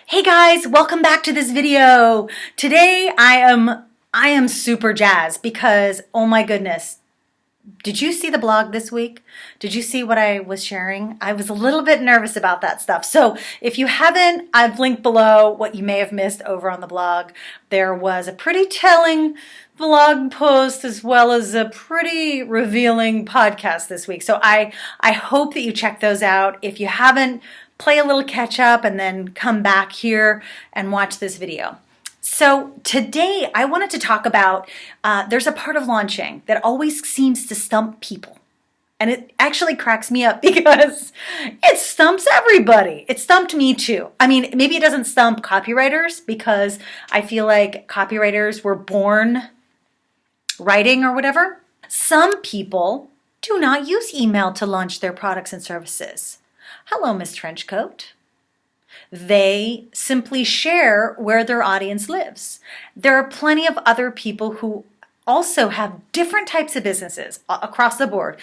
Hey guys, welcome back to this video. Today I am super jazzed because, oh my goodness, did you see the blog this week? Did you see what I was sharing? I was a little bit nervous about that stuff. So if you haven't, I've linked below what you may have missed over on the blog. There was a pretty telling blog post as well as a pretty revealing podcast this week. So I hope that you check those out. If you haven't, play a little catch up and then come back here and watch this video. So today I wanted to talk about, there's a part of launching that always seems to stump people. And it actually cracks me up because it stumps everybody. It stumped me too. I mean, maybe it doesn't stump copywriters because I feel like copywriters were born writing or whatever. Some people do not use email to launch their products and services. Hello, Miss Trenchcoat. They simply share where their audience lives. There are plenty of other people who also have different types of businesses across the board.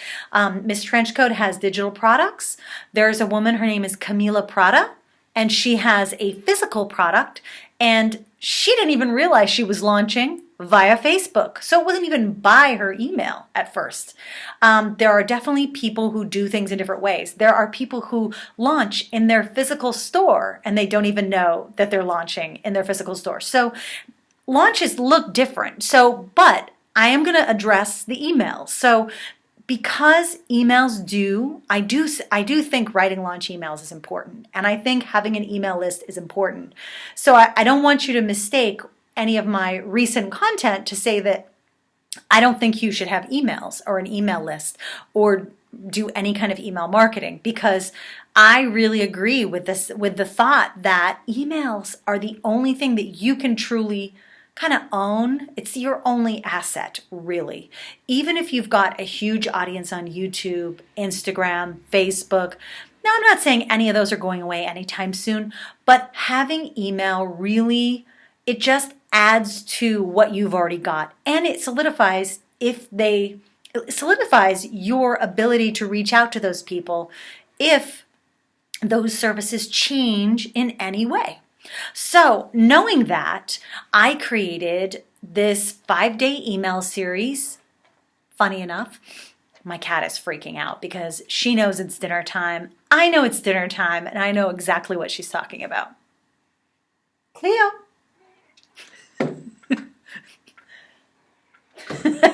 Miss Trenchcoat has digital products. There's a woman, her name is Camila Prada, and she has a physical product, and she didn't even realize she was launching via Facebook. So it wasn't even by her email at first. There are definitely people who do things in different ways. There are people who launch in their physical store and they don't even know that they're launching in their physical store. So launches look different. But I am going to address the emails. So because emails I do think writing launch emails is important. And I think having an email list is important. So I don't want you to mistake any of my recent content to say that I don't think you should have emails or an email list or do any kind of email marketing, because I really agree with this, with the thought that emails are the only thing that you can truly kind of own. It's your only asset, really. Even if you've got a huge audience on YouTube, Instagram, Facebook. Now, I'm not saying any of those are going away anytime soon, but having email really, it just adds to what you've already got, and it solidifies your ability to reach out to those people if those services change in any way. So knowing that, I created this 5-day email series. Funny enough, my cat is freaking out because she knows it's dinner time. I know it's dinner time, and I know exactly what she's talking about. Cleo.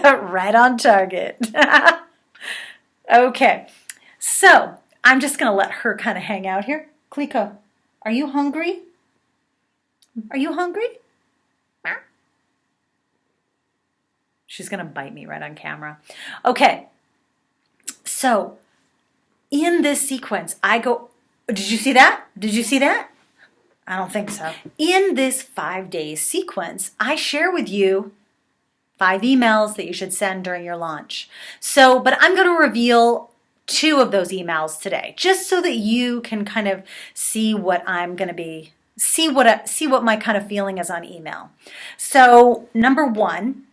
Right on target. Okay, so I'm just going to let her kind of hang out here. Clico, are you hungry? Are you hungry? She's going to bite me right on camera. Okay, so in this sequence, I go, did you see that? Did you see that? I don't think so. In this 5-day sequence, I share with you 5 emails that you should send during your launch. So, but I'm going to reveal 2 of those emails today, just so that you can kind of see what I'm going to be, see what my kind of feeling is on email. So, number 1,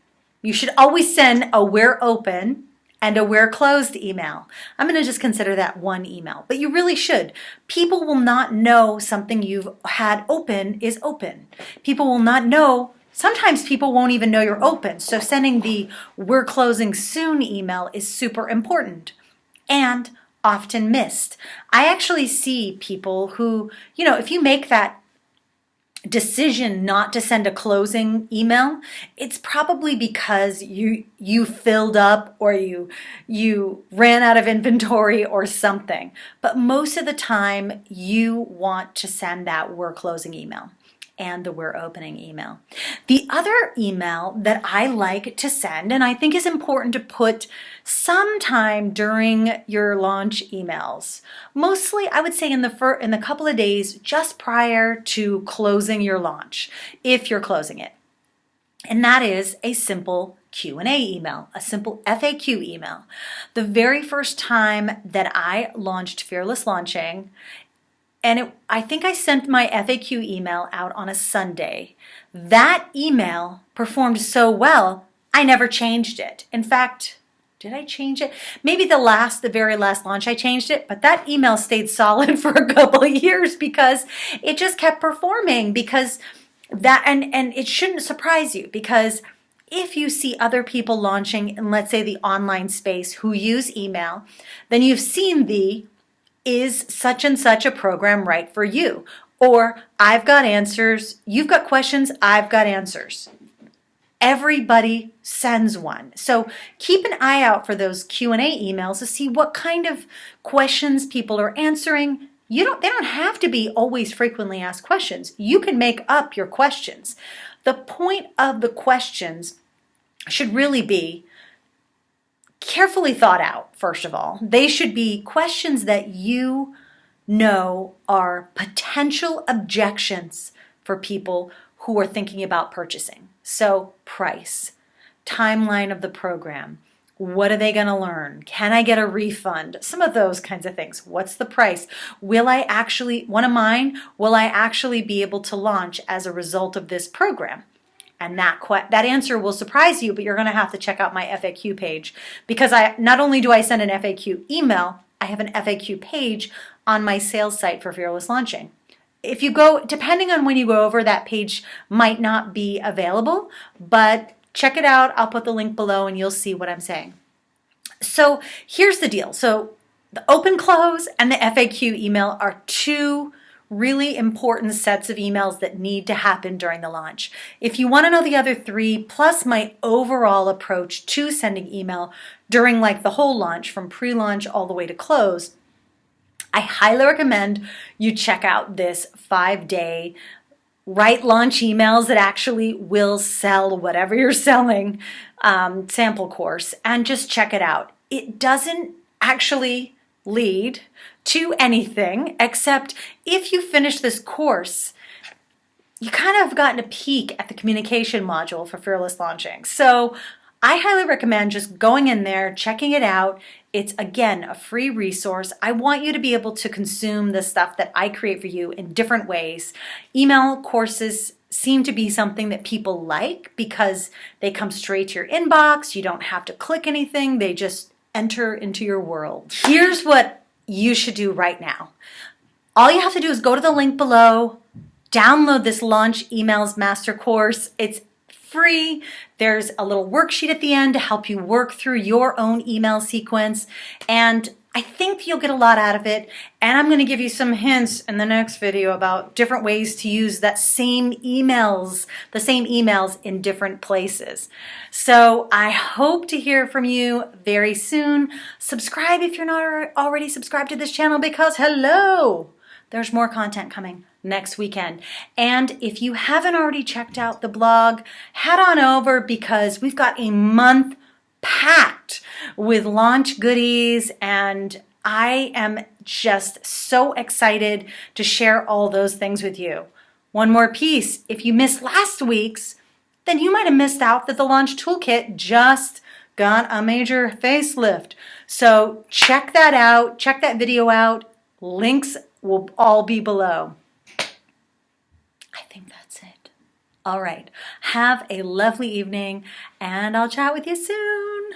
you should always send a "we're open" and a "we're closed" email. I'm going to just consider that one email, but you really should. People will not know something you've had open is open. People will not know. Sometimes people won't even know you're open. So sending the "we're closing soon" email is super important and often missed. I actually see people who, if you make that decision not to send a closing email, it's probably because you filled up or you ran out of inventory or something. But most of the time you want to send that "we're closing" email and the "we're opening" email. The other email that I like to send, and I think is important to put sometime during your launch emails, mostly I would say in the couple of days just prior to closing your launch, if you're closing it. And that is a simple Q&A email, a simple FAQ email. The very first time that I launched Fearless Launching, and I think I sent my FAQ email out on a Sunday. That email performed so well, I never changed it. In fact, Did I change it? Maybe the very last launch I changed it, but that email stayed solid for a couple of years because it just kept performing and it shouldn't surprise you because if you see other people launching in, let's say, the online space who use email, then you've seen is such and such a program right for you? Or I've got answers, you've got questions, I've got answers. Everybody sends one. So keep an eye out for those Q&A emails to see what kind of questions people are answering. They don't have to be always frequently asked questions. You can make up your questions. The point of the questions should really be carefully thought out, first of all. They should be questions that you know are potential objections for people who are thinking about purchasing. So price, timeline of the program, what are they going to learn? Can I get a refund? Some of those kinds of things. What's the price? Will I actually be able to launch as a result of this program? And that answer will surprise you, but you're going to have to check out my FAQ page because not only do I send an FAQ email, I have an FAQ page on my sales site for Fearless Launching. If you go, depending on when you go over, that page might not be available, but check it out. I'll put the link below and you'll see what I'm saying. So here's the deal. So the open close and the FAQ email are two really important sets of emails that need to happen during the launch. If you want to know the other three, plus my overall approach to sending email during like the whole launch from pre-launch all the way to close, I highly recommend you check out this 5-day write launch emails that actually will sell whatever you're selling sample course, and just check it out. It doesn't actually lead to anything except if you finish this course, you kind of have gotten a peek at the communication module for Fearless Launching. So I highly recommend just going in there, checking it out. It's, again, a free resource. I want you to be able to consume the stuff that I create for you in different ways. Email courses seem to be something that people like because they come straight to your inbox. You don't have to click anything. They just enter into your world. Here's what you should do right now. All you have to do is go to the link below, download this Launch Emails Master Course. It's free. There's a little worksheet at the end to help you work through your own email sequence, and I think you'll get a lot out of it. And I'm going to give you some hints in the next video about different ways to use the same emails in different places. So I hope to hear from you very soon. Subscribe if you're not already subscribed to this channel because hello, there's more content coming next weekend. And if you haven't already checked out the blog, head on over because we've got a month packed with launch goodies, and I am just so excited to share all those things with you. One more piece, if you missed last week's, then you might have missed out that the Launch Toolkit just got a major facelift. So check that out, check that video out. Links will all be below. I think that's it. All right. Have a lovely evening, and I'll chat with you soon.